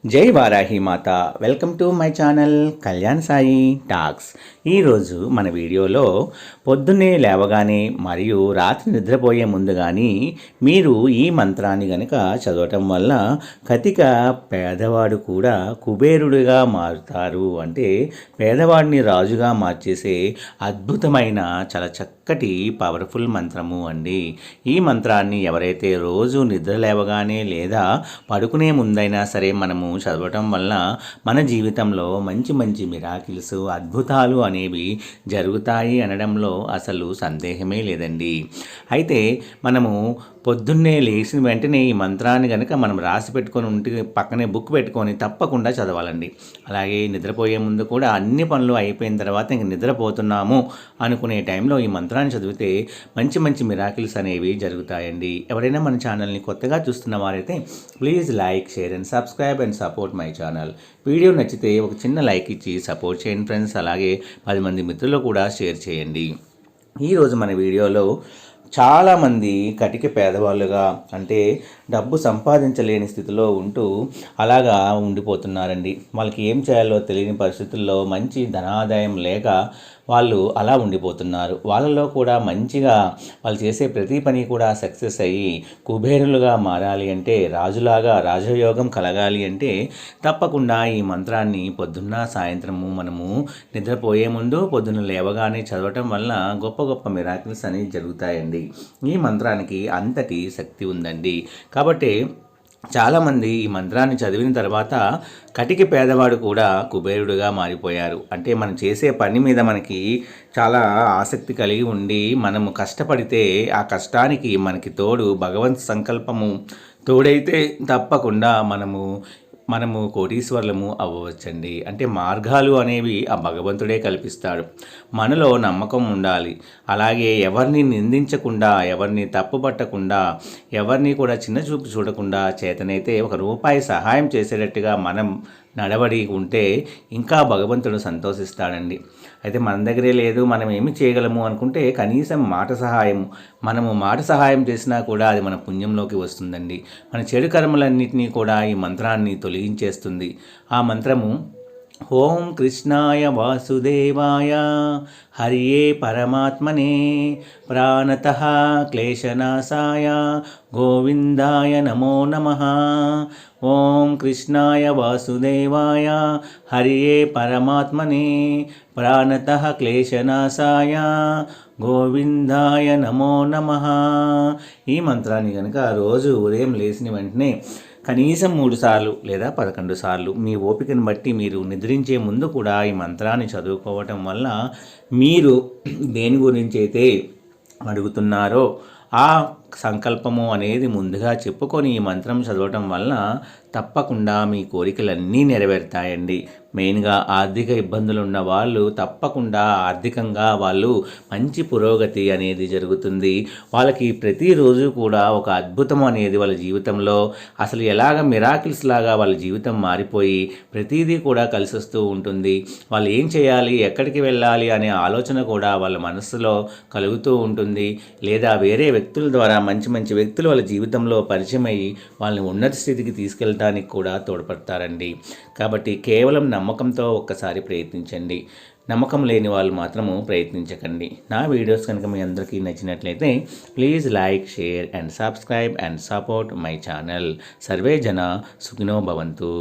జై వారాహి మాత. Welcome to my channel Kalyan Sai talks. ఈరోజు మన వీడియోలో పొద్దున్నే లేవగానే మరియు రాత్రి నిద్రపోయే ముందు కానీ మీరు ఈ మంత్రాన్ని గనుక చదవటం వల్ల కతిక పేదవాడు కూడా కుబేరుడిగా మారుతారు. అంటే పేదవాడిని రాజుగా మార్చేసే అద్భుతమైన చాలా చక్కటి పవర్ఫుల్ మంత్రము అండి. ఈ మంత్రాన్ని ఎవరైతే రోజు నిద్ర లేవగానే లేదా పడుకునే ముందైనా సరే మనము చదవటం వల్ల మన జీవితంలో మంచి మంచి మిరాకిల్స్ అద్భుతాలు అనేవి జరుగుతాయి అనడంలో అసలు సందేహమే లేదండి. అయితే మనము పొద్దున్నే లేచిన వెంటనే ఈ మంత్రాన్ని కనుక మనం రాసి పెట్టుకొని ఉంటే పక్కనే బుక్ పెట్టుకొని తప్పకుండా చదవాలండి. అలాగే నిద్రపోయే ముందు కూడా అన్ని పనులు అయిపోయిన తర్వాత ఇంక నిద్రపోతున్నాము అనుకునే టైంలో ఈ మంత్రాన్ని చదివితే మంచి మంచి మిరాకిల్స్ అనేవి జరుగుతాయండి. ఎవరైనా మన ఛానల్ని కొత్తగా చూస్తున్న వారైతే please like, share and subscribe and support my channel. Video నచ్చితే ఒక చిన్న లైక్ ఇచ్చి సపోర్ట్ చేయండి ఫ్రెండ్స్. అలాగే 10 మంది మిత్రులు కూడా షేర్ చేయండి. ఈరోజు మన వీడియోలో చాలామంది కటిక పేదవాళ్ళుగా, అంటే డబ్బు సంపాదించలేని స్థితిలో ఉంటూ అలాగా ఉండిపోతున్నారండి. వాళ్ళకి ఏం చేయాలో తెలియని పరిస్థితుల్లో మంచి ధనాదాయం లేక వాళ్ళు అలా ఉండిపోతున్నారు. వాళ్ళలో కూడా మంచిగా వాళ్ళు చేసే ప్రతి పని కూడా సక్సెస్ అయ్యి కుబేరులుగా మారాలి అంటే, రాజులాగా రాజయోగం కలగాలి అంటే తప్పకుండా ఈ మంత్రాన్ని పొద్దున్న సాయంత్రము మనము నిద్రపోయే ముందు పొద్దున్న లేవగానే చదవటం వల్ల గొప్ప గొప్ప మిరాకిల్స్ అనేవి జరుగుతాయండి. ఈ మంత్రానికి అంతటి శక్తి ఉందండి. కాబట్టి చాలామంది ఈ మంత్రాన్ని చదివిన తర్వాత కటిక పేదవాడు కూడా కుబేరుడుగా మారిపోయారు. అంటే మనం చేసే పని మీద మనకి చాలా ఆసక్తి కలిగి ఉండి మనము కష్టపడితే ఆ కష్టానికి మనకి తోడు భగవంత్ సంకల్పము తోడైతే తప్పకుండా మనము కోటీశ్వర్లము అవ్వవచ్చండి. అంటే మార్గాలు అనేవి ఆ భగవంతుడే కల్పిస్తాడు. మనలో నమ్మకం ఉండాలి. అలాగే ఎవరిని నిందించకుండా, ఎవరిని తప్పుపట్టకుండా, ఎవరిని కూడా చిన్న చూపు చూడకుండా చేతనైతే ₹1 సహాయం చేసేటట్టుగా మనం నడవడి ఉంటే ఇంకా భగవంతుడు సంతోషిస్తాడండి. అయితే మన దగ్గరే లేదు, మనం ఏమి చేయగలము అనుకుంటే కనీసం మనము మాట సహాయం చేసినా కూడా అది మన పుణ్యంలోకి వస్తుందండి. మన చెడు కర్మలన్నింటినీ కూడా ఈ మంత్రాన్ని తొలగించేస్తుంది. ఆ మంత్రము ఓం కృష్ణాయ వాసుదేవాయ హరియే పరమాత్మనే ప్రాణతః క్లేశనాశాయ గోవిందాయ నమో నమః. ఓం కృష్ణాయ వాసుదేవాయ హరియే పరమాత్మనే ప్రాణతః క్లేశనాశాయ గోవిందాయ నమో నమః. ఈ మంత్రాన్ని కనుక రోజు ఉదయం లేచిన వెంటనే కనీసం 3 సార్లు లేదా 11 సార్లు మీ ఓపికను బట్టి మీరు నిద్రించే ముందు కూడా ఈ మంత్రాన్ని చదువుకోవటం వల్ల మీరు దేని గురించి అయితే అడుగుతున్నారో ఆ సంకల్పము అనేది ముందుగా చెప్పుకొని ఈ మంత్రం చదవటం వల్ల తప్పకుండా మీ కోరికలన్నీ నెరవేరుతాయండి. మెయిన్గా ఆర్థిక ఇబ్బందులు ఉన్న వాళ్ళు తప్పకుండా ఆర్థికంగా వాళ్ళు మంచి పురోగతి అనేది జరుగుతుంది. వాళ్ళకి ప్రతిరోజు కూడా ఒక అద్భుతం అనేది వాళ్ళ జీవితంలో అసలు ఎలాగ మిరాకిల్స్ లాగా వాళ్ళ జీవితం మారిపోయి ప్రతిదీ కూడా కలిసి వస్తూ ఉంటుంది. వాళ్ళు ఏం చేయాలి, ఎక్కడికి వెళ్ళాలి అనే ఆలోచన కూడా వాళ్ళ మనస్సులో కలుగుతూ ఉంటుంది. లేదా వేరే వ్యక్తుల ద్వారా మంచి మంచి వ్యక్తులు వాళ్ళ జీవితంలో పరిచయం అయ్యి వాళ్ళని ఉన్నత స్థితికి తీసుకెళ్ళడానికి కూడా తోడ్పడతారండి. కాబట్టి కేవలం నమ్మకంతో ఒక్కసారి ప్రయత్నించండి. నమ్మకం లేని వాళ్ళు మాత్రము ప్రయత్నించకండి. నా వీడియోస్ కనుక మీ అందరికీ నచ్చినట్లయితే please like, share and subscribe and support my channel. Survey జన సుఖినో భవంతు.